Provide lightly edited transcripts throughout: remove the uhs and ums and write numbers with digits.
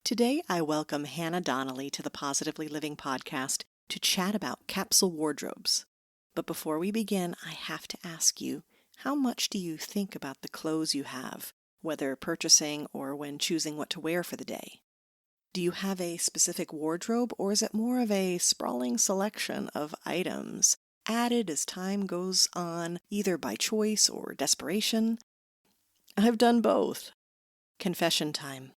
Today, I welcome Hanna Donnelly to the Positively Living podcast to chat about capsule wardrobes. But before we begin, I have to ask you, how much do you think about the clothes you have, whether purchasing or when choosing what to wear for the day? Do you have a specific wardrobe, or is it more of a sprawling selection of items added as time goes on, either by choice or desperation? I've done both. Confession time.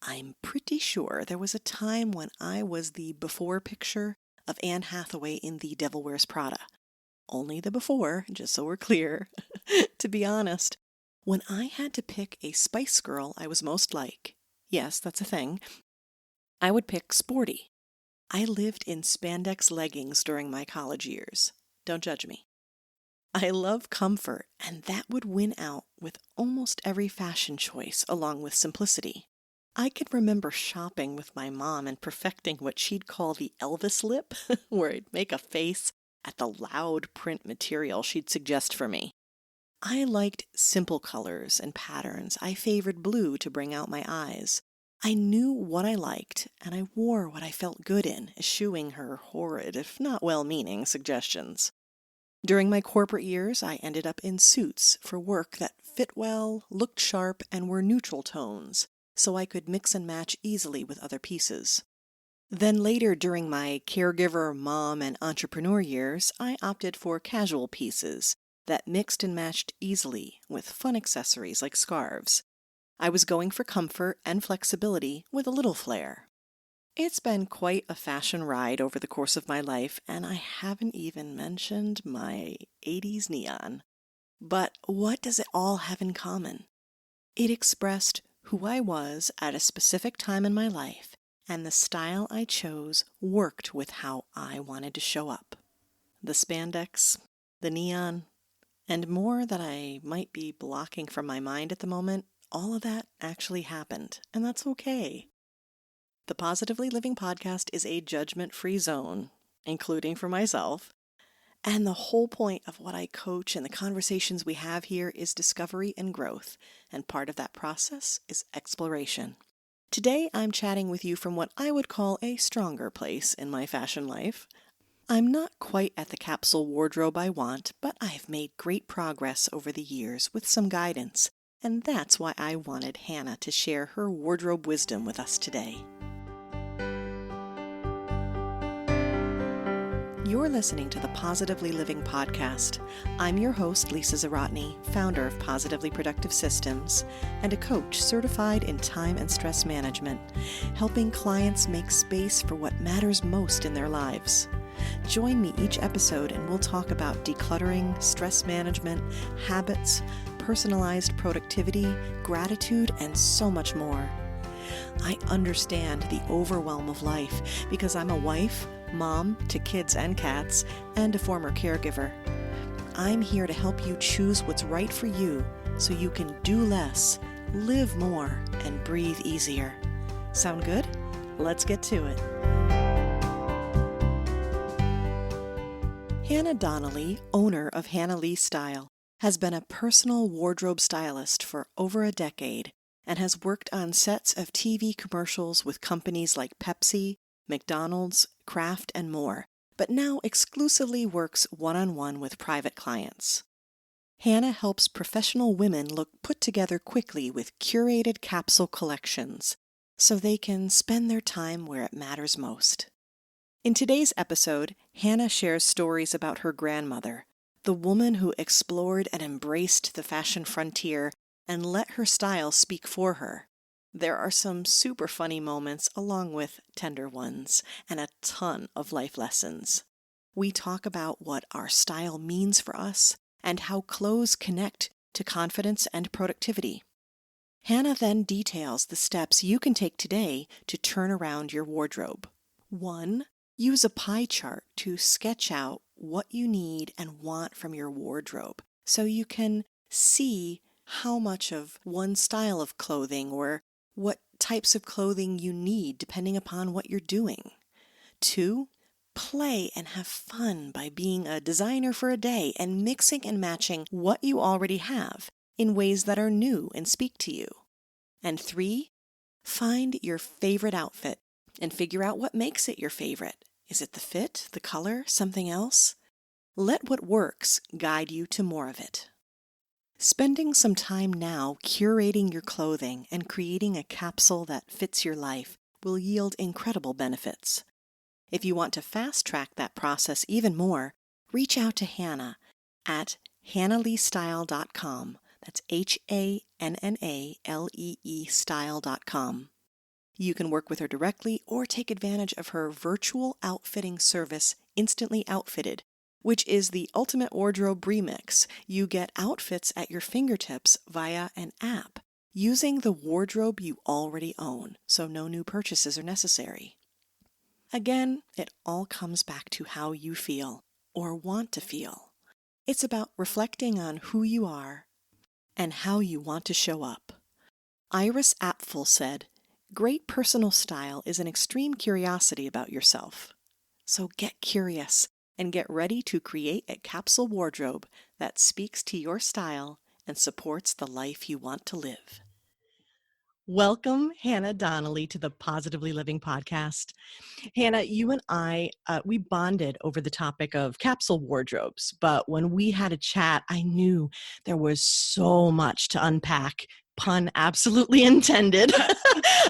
I'm pretty sure there was a time when I was the before picture of Anne Hathaway in The Devil Wears Prada. Only the before, just so we're clear. To be honest, when I had to pick a Spice Girl I was most like, yes, that's a thing, I would pick sporty. I lived in spandex leggings during my college years. Don't judge me. I love comfort, and that would win out with almost every fashion choice, along with simplicity. I could remember shopping with my mom and perfecting what she'd call the Elvis lip, where I'd make a face at the loud print material she'd suggest for me. I liked simple colors and patterns. I favored blue to bring out my eyes. I knew what I liked, and I wore what I felt good in, eschewing her horrid, if not well-meaning, suggestions. During my corporate years, I ended up in suits for work that fit well, looked sharp, and were neutral tones, so I could mix and match easily with other pieces. Then later during my caregiver, mom, and entrepreneur years, I opted for casual pieces that mixed and matched easily with fun accessories like scarves. I was going for comfort and flexibility with a little flair. It's been quite a fashion ride over the course of my life, and I haven't even mentioned my 80s neon. But what does it all have in common? It expressed who I was at a specific time in my life, and the style I chose worked with how I wanted to show up. The spandex, the neon, and more that I might be blocking from my mind at the moment, all of that actually happened, and that's okay. The Positively Living podcast is a judgment-free zone, including for myself, and the whole point of what I coach and the conversations we have here is discovery and growth, and part of that process is exploration. Today, I'm chatting with you from what I would call a stronger place in my fashion life. I'm not quite at the capsule wardrobe I want, but I've made great progress over the years with some guidance, and that's why I wanted Hanna to share her wardrobe wisdom with us today. You're listening to the Positively Living podcast. I'm your host, Lisa Zarotny, founder of Positively Productive Systems, and a coach certified in time and stress management, helping clients make space for what matters most in their lives. Join me each episode and we'll talk about decluttering, stress management, habits, personalized productivity, gratitude, and so much more. I understand the overwhelm of life because I'm a wife, mom to kids and cats, and a former caregiver. I'm here to help you choose what's right for you so you can do less, live more, and breathe easier. Sound good? Let's get to it. Hanna Donnelly, owner of Hanna Lee Style, has been a personal wardrobe stylist for over a decade and has worked on sets of TV commercials with companies like Pepsi, McDonald's, Kraft, and more, but now exclusively works one-on-one with private clients. Hanna helps professional women look put together quickly with curated capsule collections, so they can spend their time where it matters most. In today's episode, Hanna shares stories about her grandmother, the woman who explored and embraced the fashion frontier and let her style speak for her. There are some super funny moments along with tender ones and a ton of life lessons. We talk about what our style means for us and how clothes connect to confidence and productivity. Hanna then details the steps you can take today to turn around your wardrobe. 1. Use a pie chart to sketch out what you need and want from your wardrobe so you can see how much of one style of clothing or what types of clothing you need depending upon what you're doing. 2, play and have fun by being a designer for a day and mixing and matching what you already have in ways that are new and speak to you. And 3, Find your favorite outfit and figure out what makes it your favorite. Is it the fit, the color, something else? Let what works guide you to more of it. Spending some time now curating your clothing and creating a capsule that fits your life will yield incredible benefits. If you want to fast-track that process even more, reach out to Hanna at hannaleestyle.com. That's HANNALEE style.com. You can work with her directly or take advantage of her virtual outfitting service, Instantly Outfitted, which is the ultimate wardrobe remix. You get outfits at your fingertips via an app using the wardrobe you already own, so no new purchases are necessary. Again, it all comes back to how you feel or want to feel. It's about reflecting on who you are and how you want to show up. Iris Apfel said, "Great personal style is an extreme curiosity about yourself." So get curious and get ready to create a capsule wardrobe that speaks to your style and supports the life you want to live. Welcome, Hanna Donnelly, to the Positively Living podcast. Hanna, you and I, we bonded over the topic of capsule wardrobes, but when we had a chat, I knew there was so much to unpack, pun absolutely intended,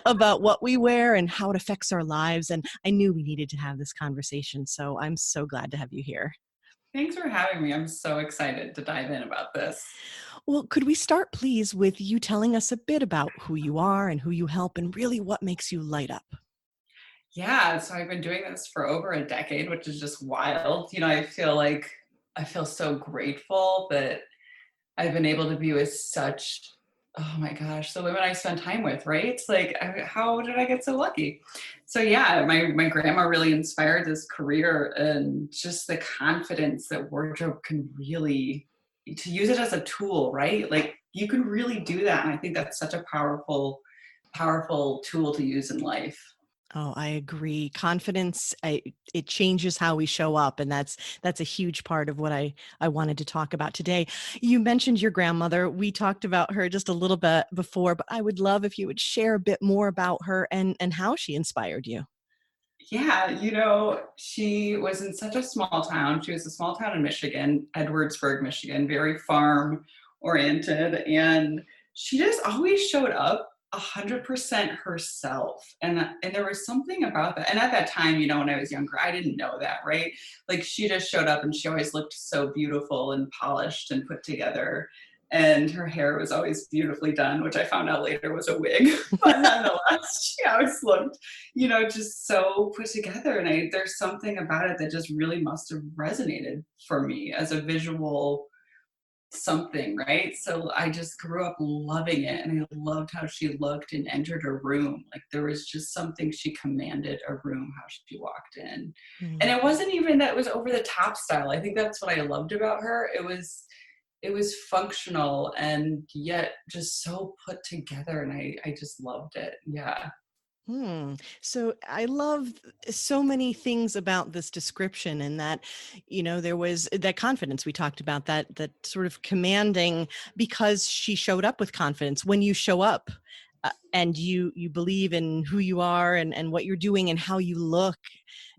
about what we wear and how it affects our lives, and I knew we needed to have this conversation, so I'm so glad to have you here. Thanks for having me. I'm so excited to dive in about this. Well, could we start, please, with you telling us a bit about who you are and who you help and really what makes you light up? Yeah, so I've been doing this for over a decade, which is just wild. I feel so grateful that I've been able to be with such, oh my gosh, the women I spend time with, right? It's like, how did I get so lucky? So yeah, my grandma really inspired this career, and just the confidence that wardrobe can really, to use it as a tool, right? Like you can really do that. And I think that's such a powerful tool to use in life. Oh, I agree. Confidence, it changes how we show up, and that's a huge part of what I wanted to talk about today. You mentioned your grandmother. We talked about her just a little bit before, but I would love if you would share a bit more about her and how she inspired you. Yeah, she was in such a small town. She was a small town in Michigan, Edwardsburg, Michigan, very farm oriented. And she just always showed up 100% herself. And there was something about that. And at that time, when I was younger, I didn't know that, right? Like she just showed up and she always looked so beautiful and polished and put together. And her hair was always beautifully done, which I found out later was a wig. But nonetheless, she always looked just so put together. And there's something about it that just really must have resonated for me as a visual something, right? So I just grew up loving it, and I loved how she looked and entered a room. Like there was just something, she commanded a room, how she walked in. And it wasn't even that it was over the top style. I think that's what I loved about her. It was functional and yet just so put together, and I just loved it. Yeah. So I love so many things about this description, and that, there was that confidence we talked about, that sort of commanding, because she showed up with confidence. When you show up and you believe in who you are and what you're doing and how you look,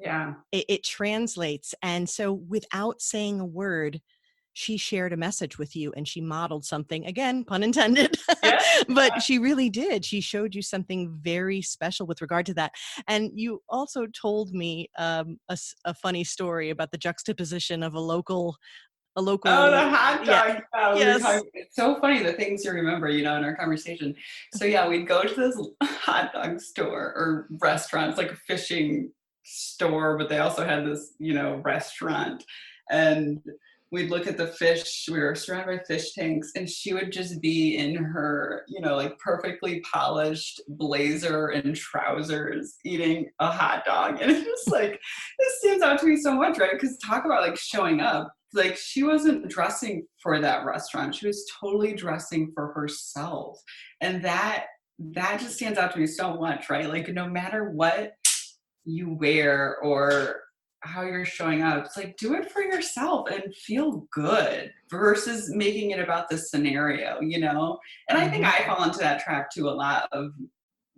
Yeah. it translates. And so without saying a word, she shared a message with you and she modeled something, again, pun intended, Yeah. but she really did. She showed you something very special with regard to that. And you also told me a funny story about the juxtaposition of a Oh, the local, hot yeah, dog. Yeah, we were yes. talking. It's so funny the things you remember, in our conversation. So yeah, we'd go to this hot dog store or restaurant. It's like a fishing store, but they also had this, restaurant. And we'd look at the fish. We were surrounded by fish tanks, and she would just be in her, like perfectly polished blazer and trousers eating a hot dog. And it's just like, this stands out to me so much, right? Because talk about like showing up. Like she wasn't dressing for that restaurant. She was totally dressing for herself. And that just stands out to me so much, right? Like no matter what you wear or how you're showing up, it's like do it for yourself and feel good versus making it about the scenario. And I think Mhm. I fall into that trap too a lot of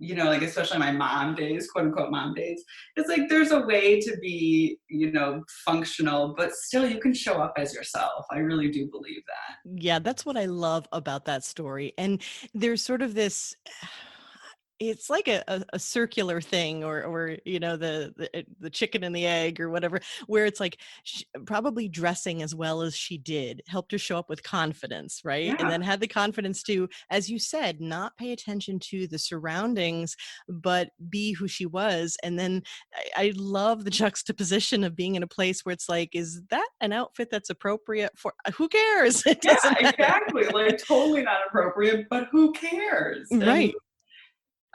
like especially my mom days, quote unquote mom days, it's like there's a way to be, functional, but still you can show up as yourself. I really do believe that. Yeah, that's what I love about that story. And there's sort of this it's like a circular thing, or the chicken and the egg or whatever, where it's like probably dressing as well as she did helped her show up with confidence, right? And Yeah. then had the confidence to, as you said, not pay attention to the surroundings, but be who she was. And then I love the juxtaposition of being in a place where it's like, is that an outfit that's appropriate for who cares? It Yeah, doesn't matter. exactly. Like totally not appropriate, but who cares? And Right.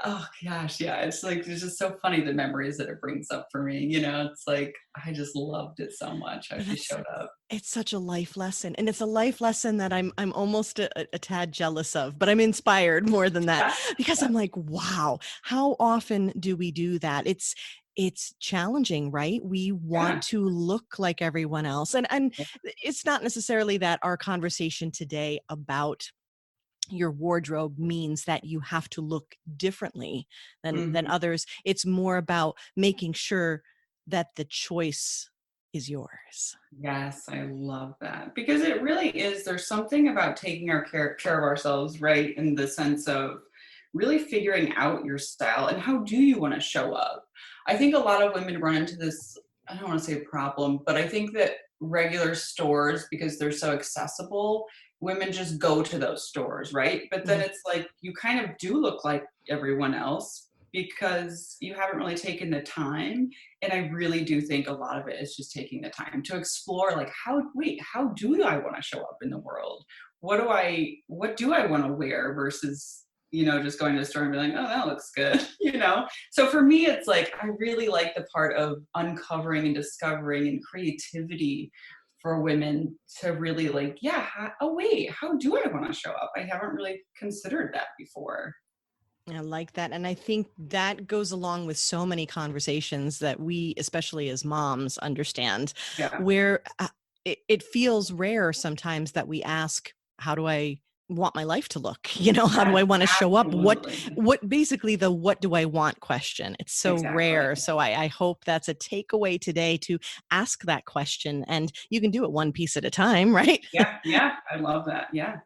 oh gosh, yeah, it's like it's just so funny the memories that it brings up for me. It's like I just loved it so much how But she that's showed up. it's such a life lesson, and it's a life lesson that I'm almost a tad jealous of, but I'm inspired more than that, Yeah, because yeah, I'm like, wow, how often do we do that? It's challenging, right? We yeah. want to look like everyone else, and it's not necessarily that our conversation today about your wardrobe means that you have to look differently than Mhm. others. It's more about making sure that the choice is yours. Yes, I love that because it really is. There's something about taking our care of ourselves, right? In the sense of really figuring out your style and how do you want to show up. I think a lot of women run into this, I don't want to say problem, but I think that regular stores, because they're so accessible, women just go to those stores, right? But then Mhm. it's like you kind of do look like everyone else because you haven't really taken the time, and I really do think a lot of it is just taking the time to explore, like, how do I want to show up in the world? What do I want to wear versus, just going to the store and be like, oh, that looks good, So for me, it's like I really like the part of uncovering and discovering and creativity for women to really like, yeah, oh wait, how do I want to show up? I haven't really considered that before. I like that. And I think that goes along with so many conversations that we, especially as moms, understand, Yeah, where it feels rare sometimes that we ask, how do I want my life to look? How do yes, I want to show up? absolutely. What basically the what do I want question? It's so Exactly. rare. So I hope that's a takeaway today to ask that question. And you can do it one piece at a time, right? Yeah, yeah, I love that. Yeah.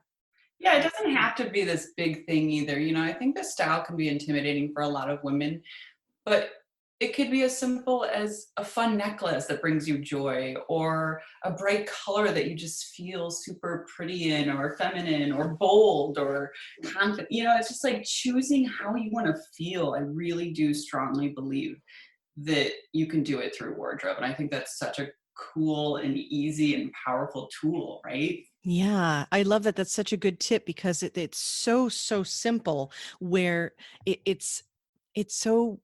Yeah, it doesn't have to be this big thing either. I think the style can be intimidating for a lot of women, but it could be as simple as a fun necklace that brings you joy, or a bright color that you just feel super pretty in, or feminine, or bold, or confident. It's just like choosing how you want to feel. I really do strongly believe that you can do it through wardrobe. And I think that's such a cool and easy and powerful tool, right? Yeah, I love that. That's such a good tip because it's so, so simple where it's so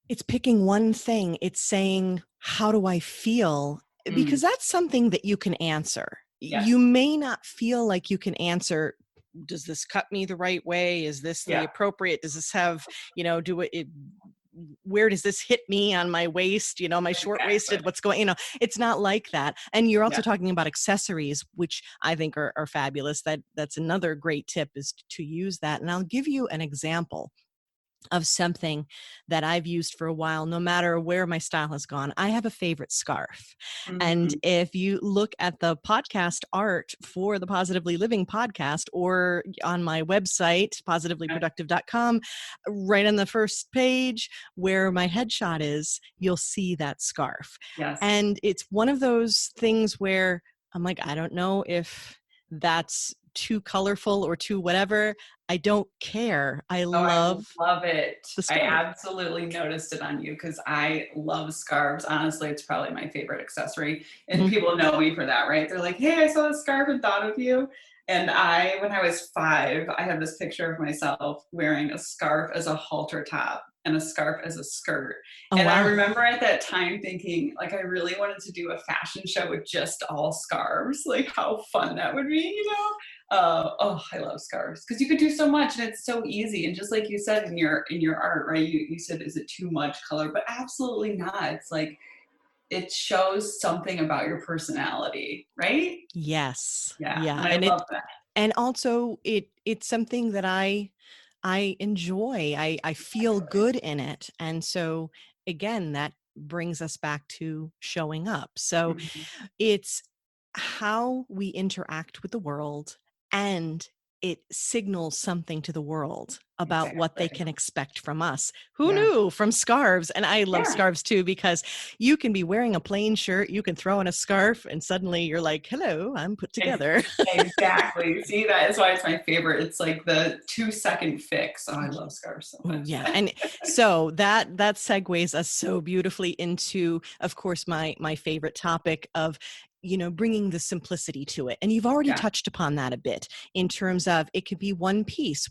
it's picking one thing. It's saying, how do I feel? Mm, Because that's something that you can answer. You yes. may not feel like you can answer, does this cut me the right way? Is this the Yeah. appropriate? Does this have, do it where does this hit me on my waist? My short Exactly. waisted, what's going, it's not like that. And you're also Yeah. talking about accessories, which I think are fabulous. That's another great tip, is to use that. And I'll give you an example of something that I've used for a while, no matter where my style has gone. I have a favorite scarf. And Mhm. if you look at the podcast art for the Positively Living podcast, or on my website, Yeah. positivelyproductive.com, right on the first page where my headshot is, you'll see that scarf. Yes. And it's one of those things where I'm like, I don't know if that's too colorful or too whatever. I don't care. I Oh, I love love it. the I scarf. absolutely noticed it on you because I love scarves. Honestly, it's probably my favorite accessory, and Mhm. people know me for that, right? They're like, "Hey, I saw this scarf and thought of you." And when I was 5, I have this picture of myself wearing a scarf as a halter top and a scarf as a skirt. Oh, And I wow. remember at that time thinking, like, I really wanted to do a fashion show with just all scarves. Like, how fun that would be. Oh, I love scarves because you could do so much and it's so easy. And just like you said in your art, right? You said, is it too much color? But absolutely not. It's like it shows something about your personality, right? Yes. Yeah, Yeah. and I And love that. also it's something that I I enjoy. I feel good in it. And so again, that brings us back to showing up. So Mhm. it's how we interact with the world, and it signals something to the world about what they Exactly. can expect from us. Who Yeah. knew? From scarves. And I love Yeah. scarves too, because you can be wearing a plain shirt, you can throw on a scarf, and suddenly you're like, hello, I'm put Ex together. exactly. See, that is why it's my favorite. It's like the 2-second fix. Oh, I love scarves so Oh much. yeah. And so that segues us so beautifully into, of course, my favorite topic of, bringing the simplicity to it. And you've already Yeah. touched upon that a bit in terms of it could be one piece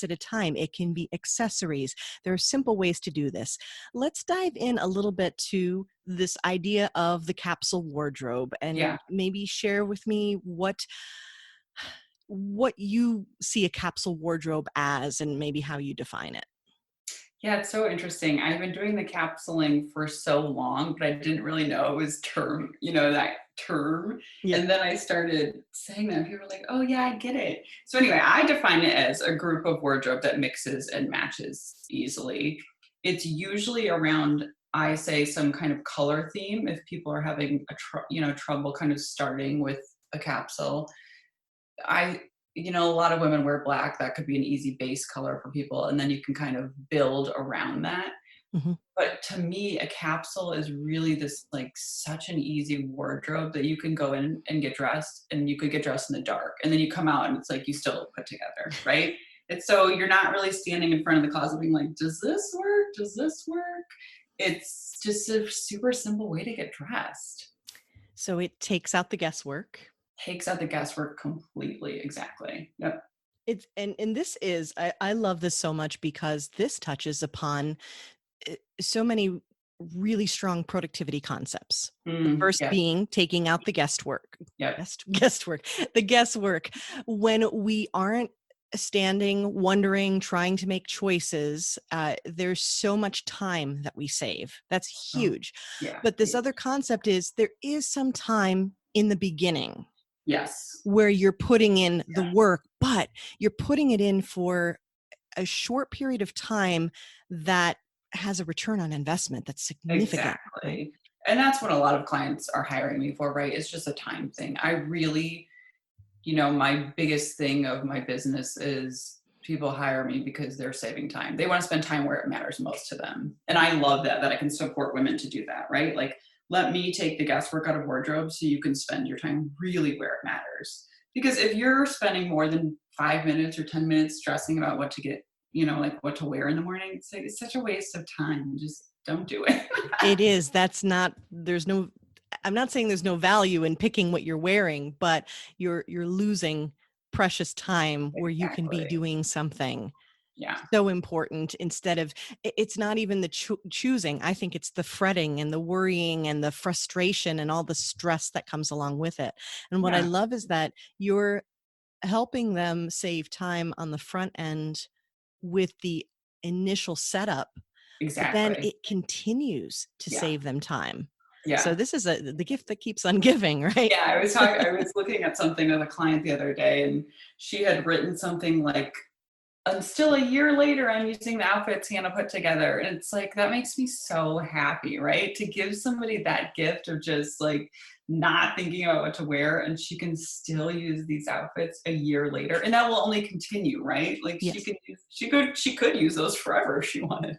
at a time. It can be accessories. There are simple ways to do this. Let's dive in a little bit to this idea of the capsule wardrobe, Yeah. and maybe share with me what you see a capsule wardrobe as, and maybe how you define it. Yeah, it's so interesting. I've been doing the capsuling for so long, but I didn't really know it was that term. Yeah. And then I started saying that, and people were like, oh, yeah, I get it. So, anyway, I define it as a group of wardrobe that mixes and matches easily. It's usually around, I say, some kind of color theme if people are having trouble kind of starting with a capsule. I a lot of women wear black. That could be an easy base color for people, and then you can kind of build around that. Mhm. But to me, a capsule is really this like such an easy wardrobe that you can go in and get dressed, and you could get dressed in the dark, and then you come out and it's like you still look put together, right? It's so you're not really standing in front of the closet being like, does this work? Does this work? It's just a super simple way to get dressed. So it takes out the guesswork. Takes out the guesswork completely. Exactly. Yep. And this is, I love this so much because this touches upon so many really strong productivity concepts. The Mm, first yes. being taking out the guesswork. Yep. Guesswork. The guesswork. When we aren't standing, wondering, trying to make choices, there's so much time that we save. That's Oh, huge. yeah. But this other Huge. concept is there is some time in the beginning Yes. where you're putting in the Yeah. work, but you're putting it in for a short period of time that has a return on investment that's significant, right? Exactly. And that's what a lot of clients are hiring me for, right? It's just a time thing. I really, my biggest thing of my business is people hire me because they're saving time. They want to spend time where it matters most to them. And I love that I can support women to do that, right? Like, let me take the guesswork out of wardrobe so you can spend your time really where it matters. Because if you're spending more than 5 minutes or 10 minutes stressing about what to get, like what to wear in the morning, it's such a waste of time. Just don't do it. It is. That's not, there's no, I'm not saying there's no value in picking what you're wearing, but you're losing precious time where you can be Exactly. doing something Yeah. so important instead of it's not even the choosing. I think it's the fretting and the worrying and the frustration and all the stress that comes along with it. And what I Yeah. love is that you're helping them save time on the front end with the initial setup, but then Exactly. it continues to Yeah. save them time. So Yeah. this is the gift that keeps on giving, right? Yeah. I was looking at something with a client the other day, and she had written something like, still a year later, I'm using the outfits Hannah put together. And it's like, that makes me so happy, right? To give somebody that gift of just like not thinking about what to wear, and she can still use these outfits a year later. And that will only continue, right? Like Yes. she could use those forever if she wanted.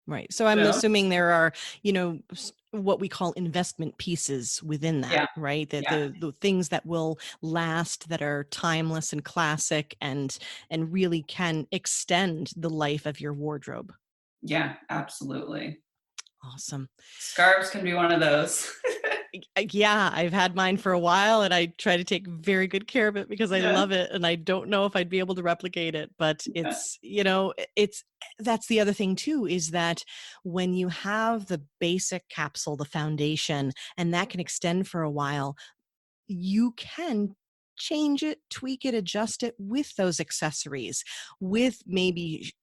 Right. So I'm assuming there are, what we call investment pieces within that, Yeah. right? That Yeah. the things that will last, that are timeless and classic, and really can extend the life of your wardrobe. Yeah. Absolutely. Awesome. Scarves can be one of those. Yeah, I've had mine for a while, and I try to take very good care of it because I Yeah. love it, and I don't know if I'd be able to replicate it, but Yeah. it's that's the other thing too, is that when you have the basic capsule, the foundation, and that can extend for a while, you can change it, tweak it, adjust it with those accessories, with maybe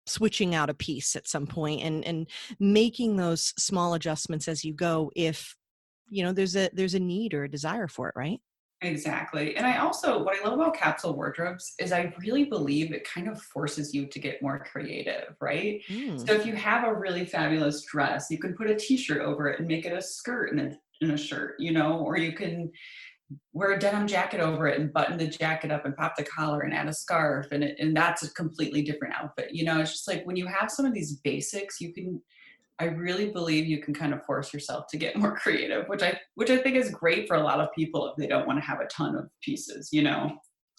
switching out a piece at some point, and making those small adjustments as you go if there's a need or a desire for it, right? Exactly. And I also, what I love about capsule wardrobes is I really believe it kind of forces you to get more creative, right? Mm, So if you have a really fabulous dress, you can put a t-shirt over it and make it a skirt and a shirt, or you can wear a denim jacket over it and button the jacket up and pop the collar and add a scarf and that's a completely different outfit. It's just like when you have some of these basics, I really believe you can kind of force yourself to get more creative, which I think is great for a lot of people if they don't want to have a ton of pieces.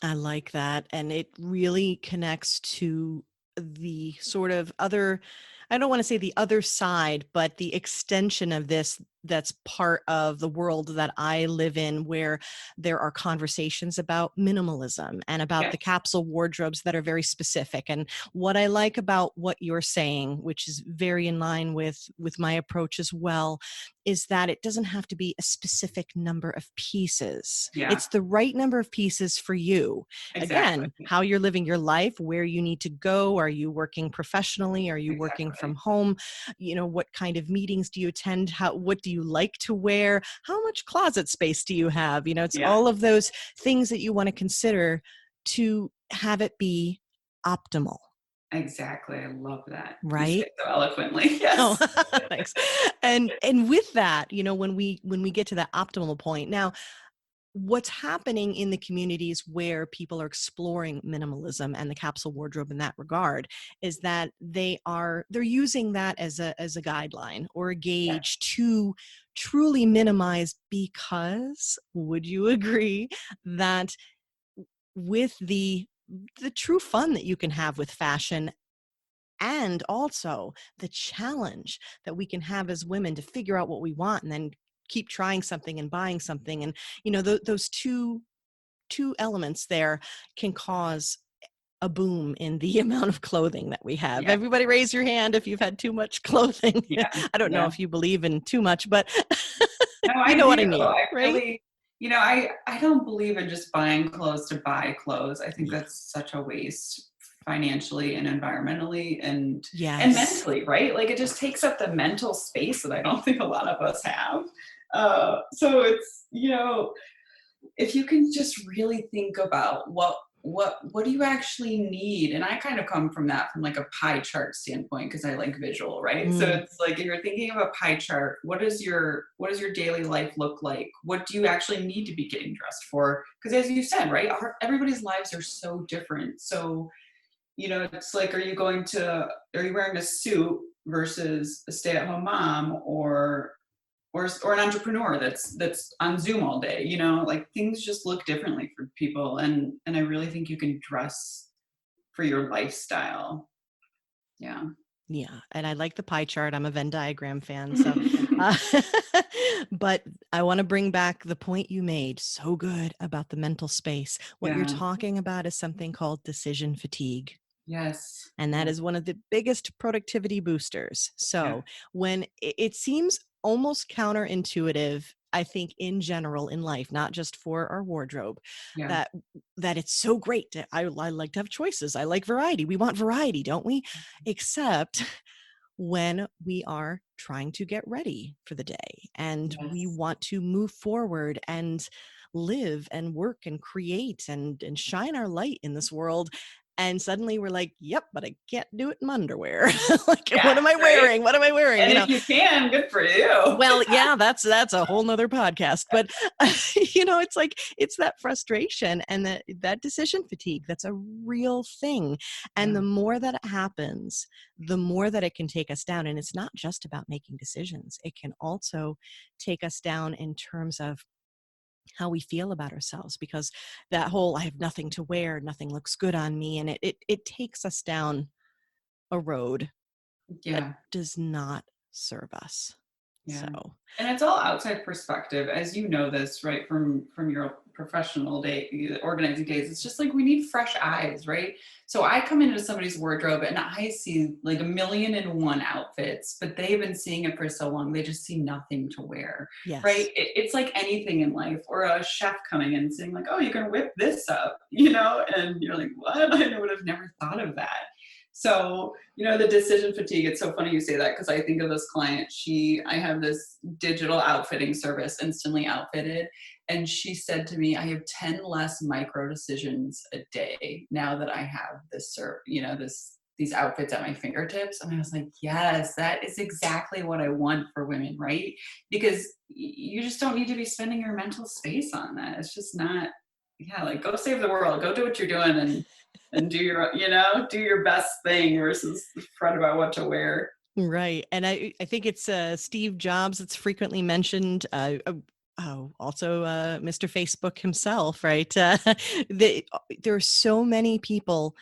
I like that. And it really connects to the sort of other, I don't want to say the other side, but the extension of this that's part of the world that I live in, where there are conversations about minimalism and about the Yes. capsule wardrobes that are very specific. And what I like about what you're saying, which is very in line with my approach as well, is that it doesn't have to be a specific number of pieces. Yeah, It's the right number of pieces for you. exactly. Again, how you're living your life, where you need to go. Are you working professionally? Are you working from Exactly. home? What kind of meetings do you attend? What do you like to wear? How much closet space do you have? It's Yeah, all of those things that you want to consider to have it be optimal, exactly. I love that. You say right? it so eloquently. Oh, Yes. thanks. And with that, when we get to that optimal point, now what's happening in the communities where people are exploring minimalism and the capsule wardrobe in that regard is that they're using that as a guideline or a Yeah. gauge to truly minimize, because would you agree that with the true fun that you can have with fashion, and also the challenge that we can have as women to figure out what we want and then keep trying something and buying something, and those two elements there can cause a boom in the amount of clothing that we have. Yeah. Everybody raise your hand if you've had too much clothing. Yeah. I don't know Yeah. if you believe in too much, but No, you I know what do. I mean, I right? really, I don't believe in just buying clothes to buy clothes. I think Yeah. that's such a waste financially and environmentally and Yes. mentally, right? Like it just takes up the mental space that I don't think a lot of us have. So it's, if you can just really think about what do you actually need, and I kind of come from that from like a pie chart standpoint because I like visual, right? So Mm, it's like if you're thinking of a pie chart, what does your daily life look like? What do you actually need to be getting dressed for? Because as you said, right, everybody's lives are so different. So it's like, are you wearing a suit versus a stay-at-home mom or an entrepreneur that's on Zoom all day, like things just look differently for people. And I really think you can dress for your lifestyle. Yeah. yeah, and I like the pie chart. I'm a Venn diagram fan, so uh, but I want to bring back the point you made so good about the mental space. What you're Yeah. talking about is something called decision fatigue. Yes. And that Yeah. is one of the biggest productivity boosters. Yeah. So when it seems almost counterintuitive, I think in general in life, not just for our wardrobe, Yeah. that that it's so great. I like to have choices. I like variety. We want variety, don't we? Except when we are trying to get ready for the day and we Yes. want to move forward and live and work and create and shine our light in this world. And suddenly we're like, yep, but I can't do it in my underwear. Like, Yeah. what am I Right. wearing? What am I wearing? And if you can, good for you. Well, yeah, that's a whole nother podcast. But it's like it's that frustration and that decision fatigue. That's a real thing. And Yeah. the more that it happens, the more that it can take us down. And it's not just about making decisions. It can also take us down in terms of how we feel about ourselves, because that whole I have nothing to wear, nothing looks good on me, and it takes us down a road that Yeah. does not serve us. So Yeah. And it's all outside perspective, as you know this, right, from your professional day organizing days. It's just like we need fresh eyes, right? So I come into somebody's wardrobe and I see like a million and one outfits, but they've been seeing it for so long, they just see nothing to wear, right? yes. It's like anything in life, or a chef coming in and saying like, oh, you can whip this up, and you're like, what? I would have never thought of that. So, the decision fatigue, it's so funny you say that because I think of this client. I have this digital outfitting service, Instantly Outfitted. And she said to me, I have 10 less micro decisions a day now that I have these outfits at my fingertips. And I was like, yes, that is exactly what I want for women, right? Because you just don't need to be spending your mental space on that. It's just not, yeah, like go save the world, go do what you're doing and do your best thing versus fret about what to wear. Right. And I think it's Steve Jobs that's frequently mentioned. Also Mr. Facebook himself, right? There are so many people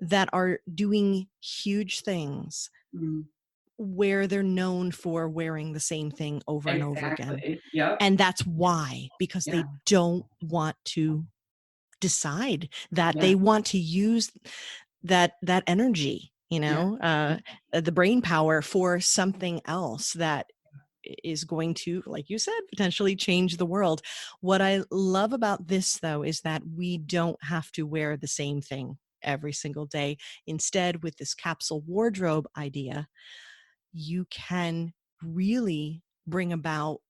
that are doing huge things Mm, where they're known for wearing the same thing over and over again. exactly. Yep. And that's why, because Yeah. they don't want to decide that Yeah. they want to use that energy, Yeah. the brain power for something else that is going to, like you said, potentially change the world. What I love about this, though, is that we don't have to wear the same thing every single day. Instead, with this capsule wardrobe idea, you can really bring about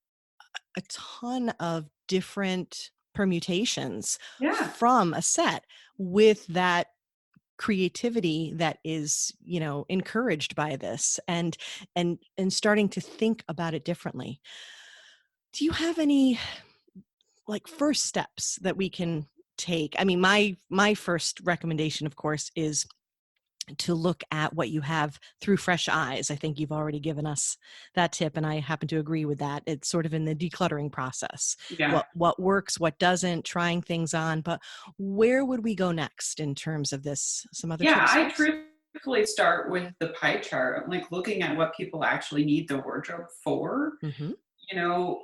a ton of different permutations Yeah. from a set with that creativity that is encouraged by this, and starting to think about it differently. Do you have any like first steps that we can take? I mean, my first recommendation, of course, is to look at what you have through fresh eyes. I think you've already given us that tip, and I happen to agree with that. It's sort of in the decluttering process. Yeah. What works, what doesn't, trying things on. But where would we go next in terms of this? Some other Yeah. tips for I us? truthfully start with the pie chart, like looking at what people actually need the wardrobe for. Mm-hmm. You know,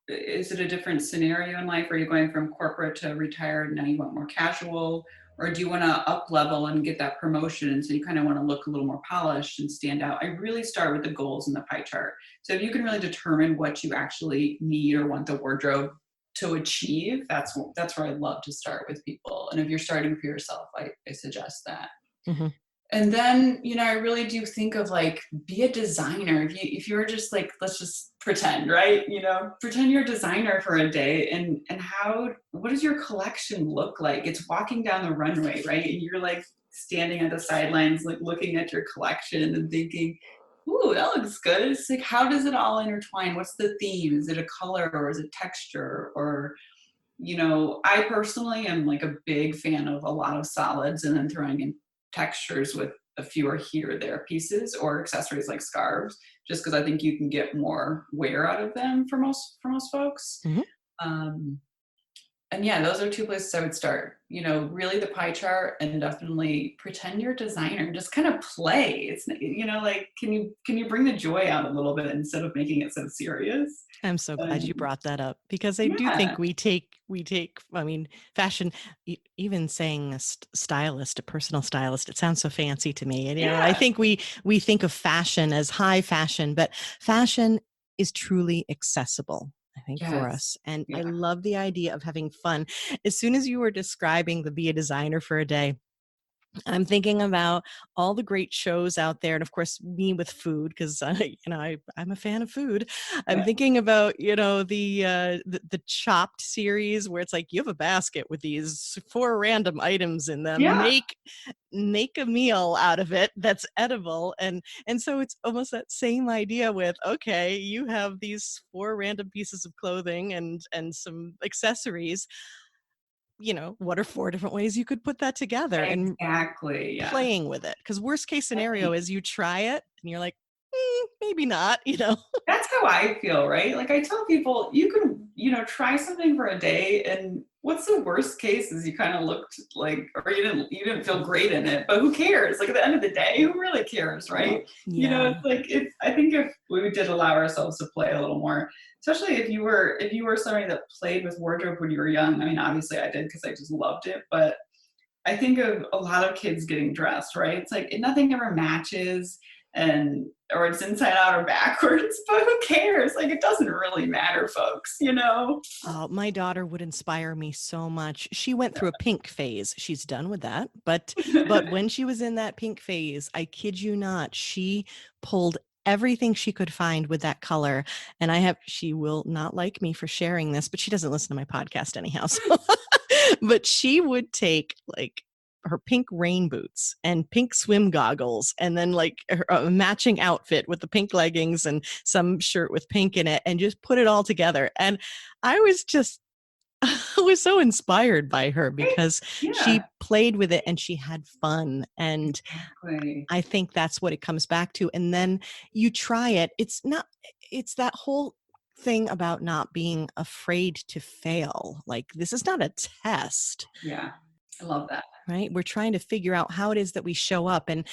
is it a different scenario in life? Are you going from corporate to retired and now you want more casual? Or do you want to up level and get that promotion? And so you kind of want to look a little more polished and stand out. I really start with the goals in the pie chart. So if you can really determine what you actually need or want the wardrobe to achieve, that's where I love to start with people. And if you're starting for yourself, I suggest that. Mm-hmm. And then, I really do think of like, be a designer. If you're just like, let's just pretend, right? Pretend you're a designer for a day and what does your collection look like? It's walking down the runway, right? And you're like standing at the sidelines, like looking at your collection and thinking, ooh, that looks good. It's like, how does it all intertwine? What's the theme? Is it a color or is it texture? Or, I personally am like a big fan of a lot of solids and then throwing in textures with a fewer here or there pieces or accessories like scarves, just because I think you can get more wear out of them for most folks. Mm-hmm. Um, and yeah, those are two places I would start. Really the pie chart and definitely pretend you're a designer. Just kind of play. It's like can you bring the joy out a little bit instead of making it so serious? I'm so glad you Um, brought that up, because I do yeah, think we take, I mean, fashion, even saying a personal stylist, it sounds so fancy to me. And, I yeah, think we think of fashion as high fashion, but fashion is truly accessible, I think, for yes, us. And I yeah, love the idea of having fun. As soon as you were describing the be a designer for a day, I'm thinking about all the great shows out there, and of course, me with food, because I'm a fan of food. I'm yeah, thinking about the Chopped series, where it's like you have a basket with these 4 random items in them. yeah. Make a meal out of it that's edible, and so it's almost that same idea with, okay, you have these 4 random pieces of clothing and some accessories. What are 4 different ways you could put that together, and Exactly, yeah. playing with it? Because worst case scenario Right. is you try it and you're like, maybe not, That's how I feel, right? Like I tell people, you can, try something for a day and what's the worst case is you kind of looked like or you didn't feel great in it, but who cares? Like at the end of the day, who really cares, right? Yeah. It's like I think if we did allow ourselves to play a little more, especially if you were somebody that played with wardrobe when you were young. I mean, obviously I did because I just loved it, but I think of a lot of kids getting dressed, right? It's like nothing ever matches. and or it's inside out or backwards, but who cares? Like, it doesn't really matter, folks, you know? Oh, my daughter would inspire me so much. She went through a pink phase. She's done with that. But when she was in that pink phase, I kid you not, she pulled everything she could find with that color. And she will not like me for sharing this, but she doesn't listen to my podcast anyhow. So but she would take like her pink rain boots and pink swim goggles and then like a matching outfit with the pink leggings and some shirt with pink in it and just put it all together. And I was just I was so inspired by her because Yeah, she played with it and she had fun. And exactly. I think that's what it comes back to. And then you try it. It's that whole thing about not being afraid to fail. Like, this is not a test, Yeah, I love that. right? We're trying to figure out how it is that we show up. And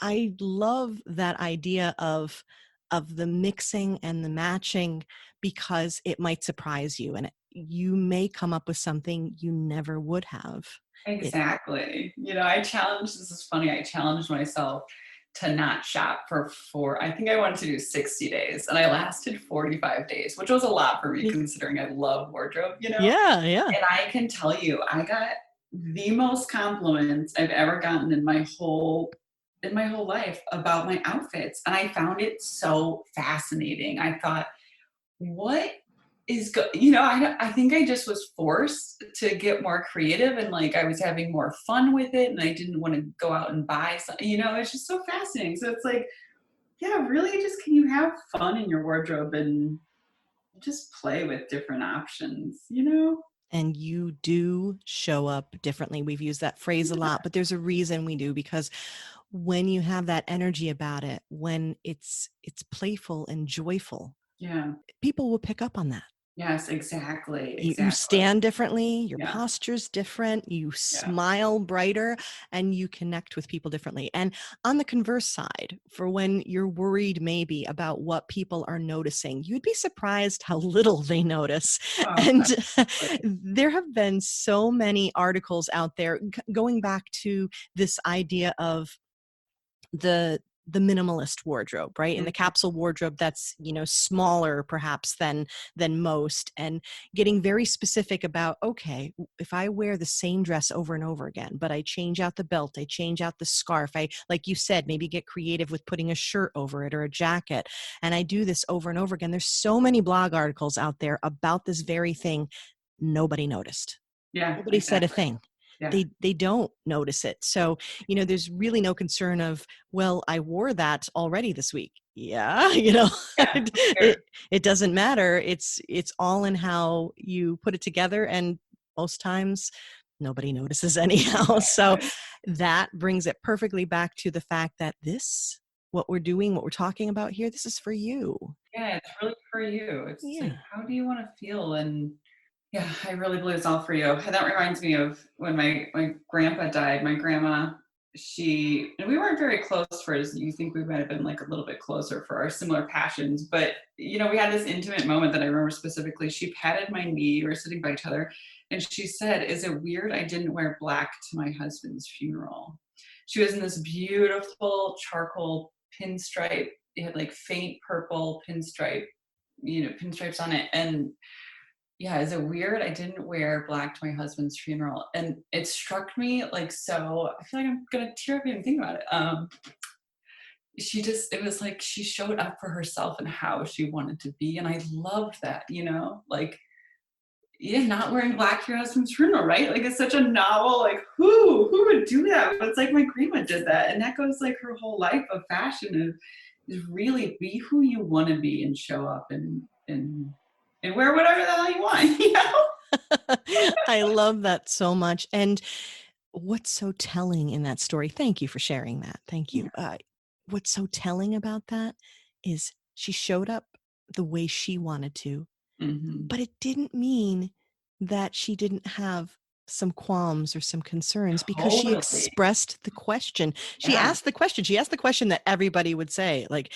I love that idea of the mixing and the matching because it might surprise you and you may come up with something you never would have. It, Exactly. You know, this is funny, I challenged myself to not shop for I think I wanted to do 60 days and I lasted 45 days, which was a lot for me considering I love wardrobe, you know? yeah, yeah. And I can tell you, I got the most compliments I've ever gotten in my whole life about my outfits. And I found it so fascinating. I thought, what I think I just was forced to get more creative and like I was having more fun with it and I didn't want to go out and buy something, it's just so fascinating. So it's like, yeah, really just can you have fun in your wardrobe and just play with different options, you know? And you do show up differently. We've used that phrase a lot, but there's a reason we do, because when you have that energy about it, when it's playful and joyful, Yeah. people will pick up on that. Yes, exactly. You Exactly. stand differently, your Yeah. posture's different, you Yeah. smile brighter, and you connect with people differently. And on the converse side, for when you're worried maybe about what people are noticing, you'd be surprised how little they notice. Oh, And absolutely. there have been so many articles out there going back to this idea of the the minimalist wardrobe, right? In the Mhm. capsule wardrobe, that's, smaller perhaps than most, and getting very specific about, okay, if I wear the same dress over and over again, but I change out the belt, I change out the scarf, I, like you said, maybe get creative with putting a shirt over it or a jacket, and I do this over and over again. There's so many blog articles out there about this very thing. Nobody noticed. Yeah, Nobody said a exactly. thing. Yeah. They don't notice it. So, there's really no concern of, well, I wore that already this week. Yeah, Yeah. Who cares? it it doesn't matter. It's all in how you put it together, and most times nobody notices anyhow. So Exactly. that brings it perfectly back to the fact that what we're doing, what we're talking about here, this is for you. Yeah, it's really for you. It's like, Yeah. how do you want to feel? And yeah, I really believe it's all for you. And that reminds me of when my grandpa died. My grandma, and we weren't very close for as you think we might have been like a little bit closer for our similar passions. But we had this intimate moment that I remember specifically. She patted my knee, we were sitting by each other, and she said, "Is it weird I didn't wear black to my husband's funeral?" She was in this beautiful charcoal pinstripe. It had like faint purple pinstripes on it. And yeah, is it weird I didn't wear black to my husband's funeral? And it struck me like, so I feel like I'm gonna tear up even thinking about it. It was like she showed up for herself and how she wanted to be. And I loved that, like, yeah, not wearing black to your husband's funeral, right? Like it's such a novel, like who would do that? But it's like my grandma did that. And that goes like her whole life of fashion is really be who you want to be and show up and wear whatever the hell you want, you know? I love that so much. And what's so telling in that story, thank you for sharing that. Thank Yeah. you. What's so telling about that is she showed up the way she wanted to, Hmm. but it didn't mean that she didn't have some qualms or some concerns, because she Totally. expressed the question. She Yeah. asked the question. She asked the question that everybody would say, like,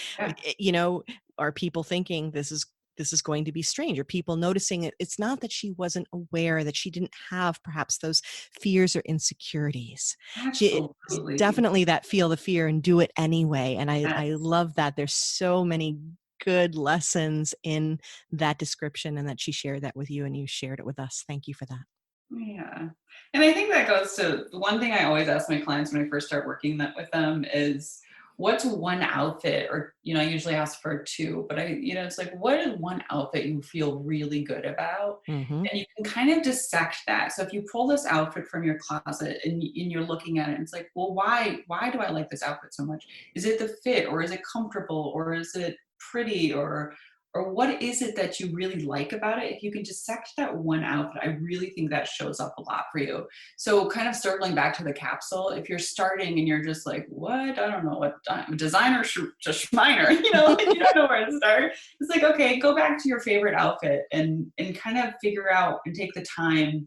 Yeah. are people thinking this is this is going to be strange, or people noticing it. It's not that she wasn't aware, that she didn't have perhaps those fears or insecurities. It's Absolutely. definitely that feel the fear and do it anyway. And I Yes. love that. There's so many good lessons in that description, and that she shared that with you and you shared it with us. Thank you for that. Yeah. And I think that goes to the one thing I always ask my clients when I first start working that with them is what's one outfit or I usually ask for two, but it's like what is one outfit you feel really good about? Hmm. And you can kind of dissect that. So if you pull this outfit from your closet and you're looking at it, and it's like, well, why do I like this outfit so much? Is it the fit or is it comfortable or is it pretty or what is it that you really like about it? If you can dissect that one outfit, I really think that shows up a lot for you. So, kind of circling back to the capsule, if you're starting and you're just like, what? I don't know what designer just Schminer, like you don't know where to start. It's like, okay, go back to your favorite outfit and kind of figure out and take the time.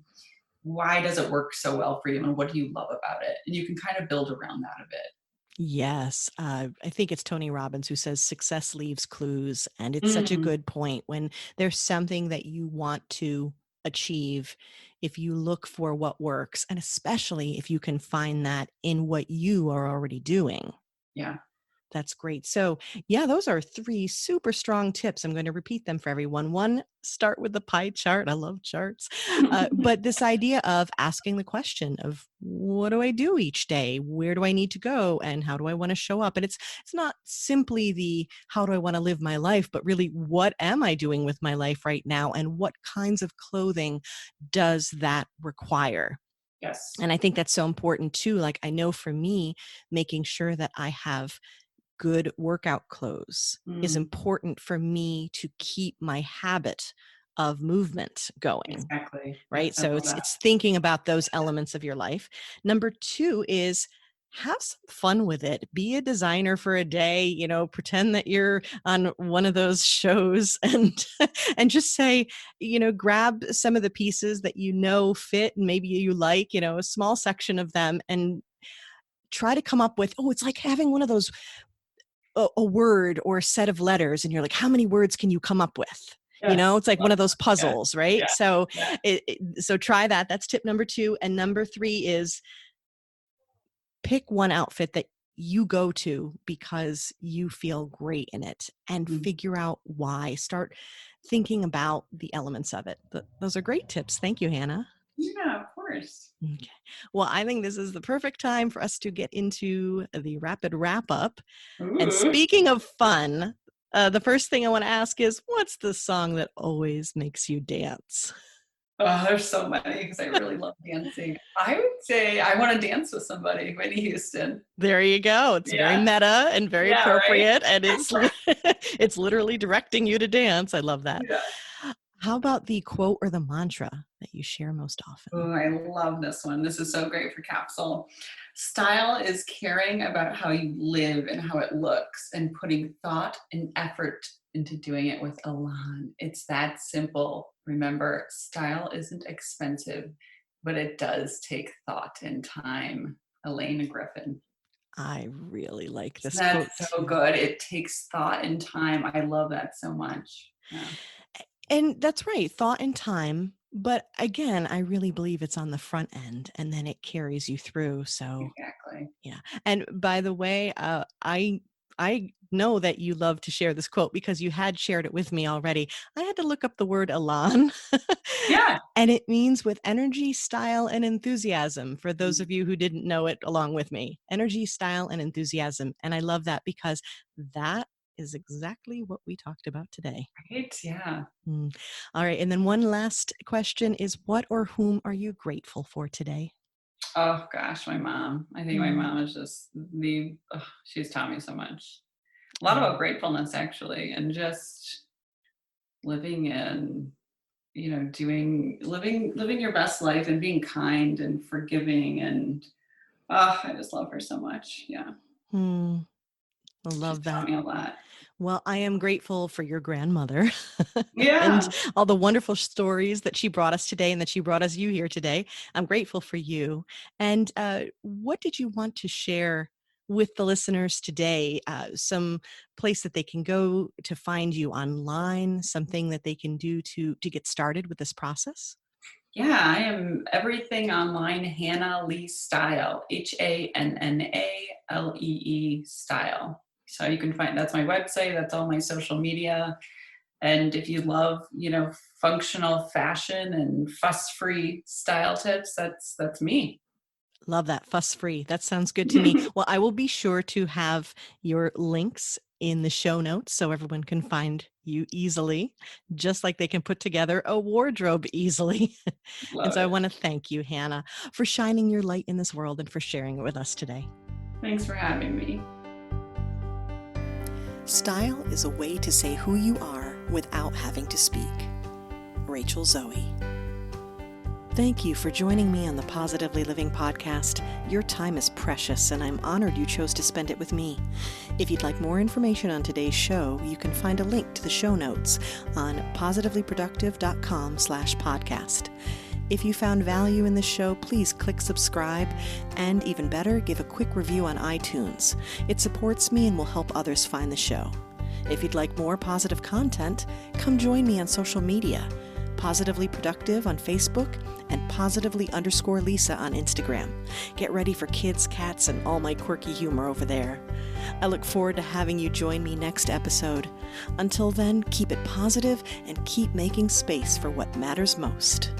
Why does it work so well for you, and what do you love about it? And you can kind of build around that a bit. Yes. I think it's Tony Robbins who says success leaves clues. And it's such a Mm, good point. When there's something that you want to achieve, if you look for what works, and especially if you can find that in what you are already doing. yeah. That's great. So, yeah, those are three super strong tips. I'm going to repeat them for everyone. One, start with the pie chart. I love charts. But this idea of asking the question of what do I do each day? Where do I need to go? And how do I want to show up? And it's not simply the how do I want to live my life, but really what am I doing with my life right now? And what kinds of clothing does that require? Yes. And I think that's so important too. Like, I know for me, making sure that I have good workout clothes is Mm, important for me to keep my habit of movement going, exactly. right? Yes, I So love it's that. it's thinking about those elements of your life. Number 2 is have some fun with it. Be a designer for a day, pretend that you're on one of those shows and and just say, grab some of the pieces that fit and maybe you like, a small section of them, and try to come up with, it's like having one of those a word or a set of letters, and you're like, how many words can you come up with? Yes. It's like Love one of those that. Yes. puzzles, right? Yeah. So Yeah. so try that. That's tip number 2. And number 3 is pick one outfit that you go to because you feel great in it, and Mm. figure out why. Start thinking about the elements of it. Those are great tips. Thank you, Hannah. Yeah, of course. Okay. Well, I think this is the perfect time for us to get into the rapid wrap up. And Ooh. speaking of fun, the first thing I want to ask is, what's the song that always makes you dance? Oh, there's so many because I really love dancing. I would say I want to dance with somebody, Whitney Houston. There you go. It's very Yeah. meta and very Yeah, right? appropriate, and it's literally directing you to dance. I love that. Yeah. How about the quote or the mantra that you share most often? Oh, I love this one. This is so great for Capsule. Style is caring about how you live and how it looks and putting thought and effort into doing it with elan. It's that simple. Remember, style isn't expensive, but it does take thought and time. Elaine Griffin. I really like this quote That's so too. good. It takes thought and time. I love that so much. Yeah, And that's right, thought and time. But again, I really believe it's on the front end and then it carries you through. So exactly. yeah. And by the way, I know that you love to share this quote because you had shared it with me already. I had to look up the word elan. Yeah. And it means with energy, style, and enthusiasm. For those of you who didn't know it along with me, energy, style, and enthusiasm. And I love that because that is exactly what we talked about today. Right? Yeah. Mm. All right. And then one last question is, what or whom are you grateful for today? Oh gosh, my mom. I think my Mm. mom is just she's taught me so much. A lot Oh, about gratefulness actually, and just living in, doing living your best life and being kind and forgiving and I just love her so much. Yeah. hmm. I She's love taught that. me a lot. Well, I am grateful for your grandmother and Yeah. all the wonderful stories that she brought us today and that she brought us you here today. I'm grateful for you. And what did you want to share with the listeners today? Some place that they can go to find you online, something that they can do to get started with this process? Yeah, I am everything online, Hanna Lee Style, HANNALEE Style. So you can find that's my website, that's all my social media. And if you love, functional fashion and fuss-free style tips, that's me. Love that. Fuss free. That sounds good to me. Well, I will be sure to have your links in the show notes so everyone can find you easily, just like they can put together a wardrobe easily. And Love so I it. want to thank you, Hanna, for shining your light in this world and for sharing it with us today. Thanks for having me. Style is a way to say who you are without having to speak. Rachel Zoe. Thank you for joining me on the Positively Living podcast. Your time is precious, and I'm honored you chose to spend it with me. If you'd like more information on today's show, you can find a link to the show notes on positivelyproductive.com/podcast. If you found value in this show, please click subscribe, and even better, give a quick review on iTunes. It supports me and will help others find the show. If you'd like more positive content, come join me on social media. Positively Productive on Facebook and positively_Lisa on Instagram. Get ready for kids, cats, and all my quirky humor over there. I look forward to having you join me next episode. Until then, keep it positive and keep making space for what matters most.